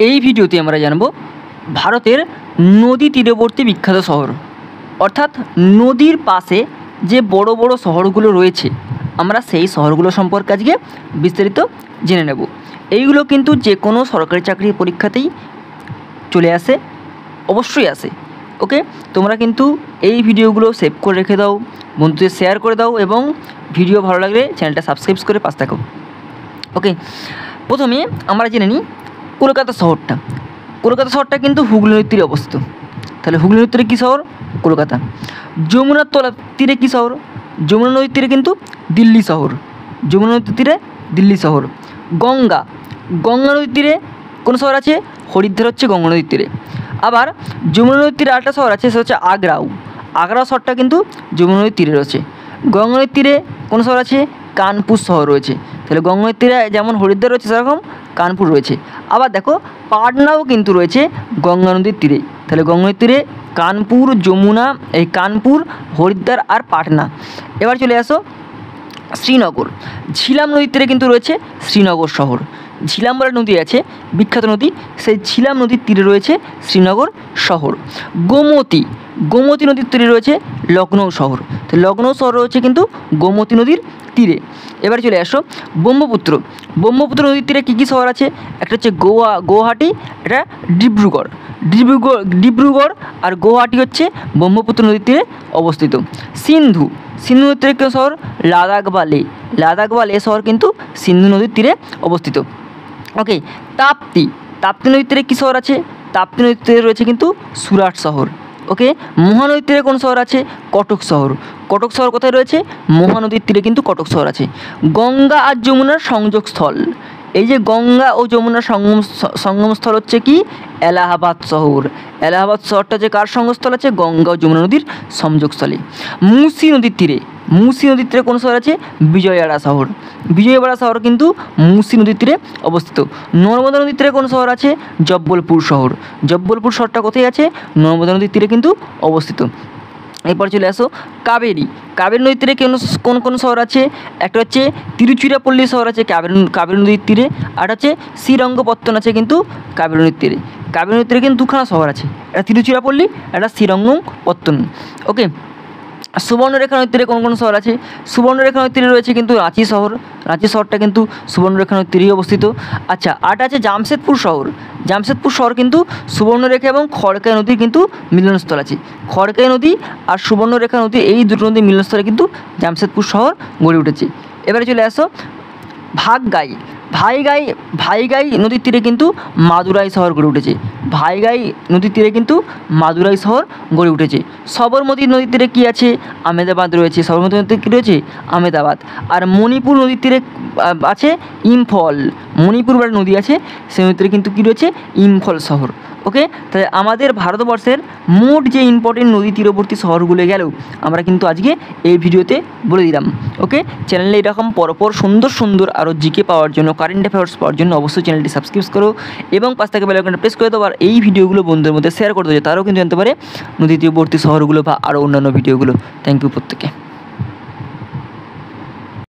এই ভিডিওতে আমরা জানব ভারতের নদী তীরবর্তী বিখ্যাত শহর, অর্থাৎ নদীর পাশে যে বড় বড় শহরগুলো রয়েছে আমরা সেই শহরগুলো সম্পর্কে আজকে বিস্তারিত জেনে নেব। এইগুলো কিন্তু যে কোনো সরকারি চাকরির পরীক্ষাতেই চলে আসে, অবশ্যই আসে। ওকে, তোমরা কিন্তু এই ভিডিওগুলো সেভ করে রেখে দাও, বন্ধুদের শেয়ার করে দাও এবং ভিডিও ভালো লাগলে চ্যানেলটা সাবস্ক্রাইব করে পাশে থাকো। ওকে, প্রথমে আমরা জেনে নিই কলকাতা শহরটা। কলকাতা শহরটা কিন্তু হুগলি নদীর তীরে অবস্থিত। তাহলে হুগলি নদীর তীরে কী শহর? কলকাতা। যমুনার তীরে কী শহর? যমুনা নদীর তীরে কিন্তু দিল্লি শহর। যমুনা নদীর তীরে দিল্লি শহর। গঙ্গা নদীর তীরে কোন শহর আছে? হরিদ্বার হচ্ছে গঙ্গা নদীর তীরে। আবার যমুনা নদীর তীরে আরেকটা শহর আছে, সেটা হচ্ছে আগ্রা শহরটা কিন্তু যমুনা নদীর তীরে রয়েছে। গঙ্গা নদীর তীরে কোন শহর আছে? কানপুর শহর রয়েছে। তাহলে গঙ্গা নদীর তীরে যেমন হরিদ্বার রয়েছে সেরকম কানপুর রয়েছে। আবার দেখো পাটনাও কিন্তু রয়েছে গঙ্গা নদীর তীরে। তাহলে গঙ্গা নদীর তীরে কানপুর, যমুনা, কানপুর, হরিদ্বার আর পাটনা। এবার চলে আসো শ্রীনগর। ঝিলাম নদীর তীরে কিন্তু রয়েছে শ্রীনগর শহর। ঝিলাম বলে নদী আছে, বিখ্যাত নদী, সেই ঝিলাম নদীর তীরে রয়েছে শ্রীনগর শহর। গোমতী নদীর তীরে রয়েছে লখনৌ শহর। তো লখনৌ শহর রয়েছে কিন্তু গোমতী নদীর তীরে। এবার চলে আসো ব্রহ্মপুত্র নদীর তীরে কী কী শহর আছে? একটা হচ্ছে গুয়াহাটি, এটা ডিব্রুগড় আর গুয়াহাটি হচ্ছে ব্রহ্মপুত্র নদীর তীরে অবস্থিত। সিন্ধু নদীর তীরে কেউ শহর? লাদাখ বা লে শহর কিন্তু সিন্ধু নদীর তীরে অবস্থিত। ওকে, তাপ্তি নদীর তীরে কী শহর আছে? তাপ্তি নদীর তীরে রয়েছে কিন্তু সুরাট শহর। ওকে, মহানদীর তীরে কোন শহর আছে? কটক শহর কোথায় রয়েছে? মহানদীর তীরে কিন্তু কটক শহর আছে। গঙ্গা আর যমুনার সংযোগস্থল, এই যে গঙ্গা ও যমুনার সঙ্গমস্থল হচ্ছে কি? এলাহাবাদ শহরটা যে কার সঙ্গমস্থল আছে? গঙ্গা ও যমুনা নদীর সংযোগস্থলে। মুসি নদীর তীরে কোন শহর আছে? বিজয়ওয়াড়া শহর কিন্তু মুসি নদীর তীরে অবস্থিত। নর্মদা নদীর তীরে কোন শহর আছে? জব্বলপুর শহরটা কোথায় আছে? নর্মদা নদীর তীরে কিন্তু অবস্থিত। এরপর চলে আসো কাবেরী নদীর তীরে কোন শহর আছে? একটা হচ্ছে তিরুচিরাপল্লী শহর আছে কাবেরী নদীর তীরে, আর হচ্ছে শ্রীরঙ্গপত্তন আছে কিন্তু কাবেরী নদীর তীরে। কাবেরী নদীর তীরে কিন্তু দুখানা শহর আছে, একটা তিরুচিরাপল্লী, একটা শ্রীরঙ্গপত্তন। ওকে, সুবর্ণরেখা নদীর তীরে কোন শহর আছে? সুবর্ণরেখা নদীর তীরে রয়েছে কিন্তু রাঁচি শহরটা কিন্তু সুবর্ণরেখা নদীর তীরেই অবস্থিত। আচ্ছা, আরটা আছে জামশেদপুর শহর কিন্তু সুবর্ণরেখা এবং খড়কাই নদীর কিন্তু মিলনস্থল আছে। খড়কাই নদী আর সুবর্ণরেখা নদী, এই দুটো নদীর মিলনস্থলে কিন্তু জামশেদপুর শহর গড়ে উঠেছে। এবারে চলে আসো ভাইগাই নদীর তীরে কিন্তু মাদুরাই শহর গড়ে উঠেছে। সবরমতী নদীর তীরে কী আছে? আহমেদাবাদ রয়েছে। সবরমতী নদীর কী রয়েছে? আহমেদাবাদ। আর মণিপুর নদীর তীরে আছে ইম্ফল। মণিপুর বলে নদী আছে, সেই নদীর তীরে কিন্তু কী রয়েছে? ইম্ফল শহর। ওকে, তাহলে আমাদের ভারতবর্ষের মোট যে ইম্পর্টেন্ট নদী তীরবর্তী শহরগুলো গেল আমরা কিন্তু আজকে এই ভিডিওতে বলে দিলাম। ওকে, চ্যানেলে এরকম পরপর সুন্দর আরও জিকে পাওয়ার জন্য, কারেন্ট অ্যাফেয়ার্স পাওয়ার জন্য অবশ্যই চ্যানেলটি সাবস্ক্রাইব করো এবং পাশ থেকে বেল আইকনটা প্রেস করে দাও। আর এই ভিডিওগুলো বন্ধুদের মধ্যে শেয়ার করে দেবো, তারাও কিন্তু জানতে পারে নদী তীরবর্তী শহরগুলো বা আরও অন্যান্য ভিডিওগুলো। থ্যাংক ইউ প্রত্যেকে।